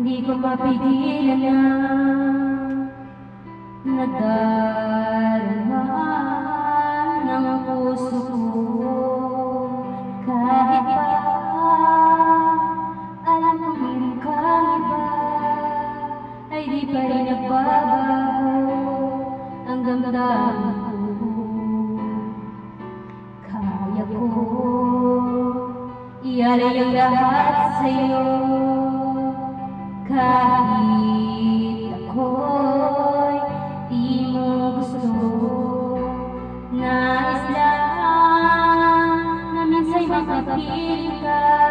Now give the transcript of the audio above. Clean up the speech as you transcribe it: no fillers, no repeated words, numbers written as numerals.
Hindi ko mapigilan na nadarama ng puso ko. Kahit pa alam ko meron kang iba, ay di pa rin nagbabago ang damdamin ko. Kaya ko ialay ang lahat sa'yo, kahit ako'y di mo gusto. Nais lang na minsa'y makapiling ka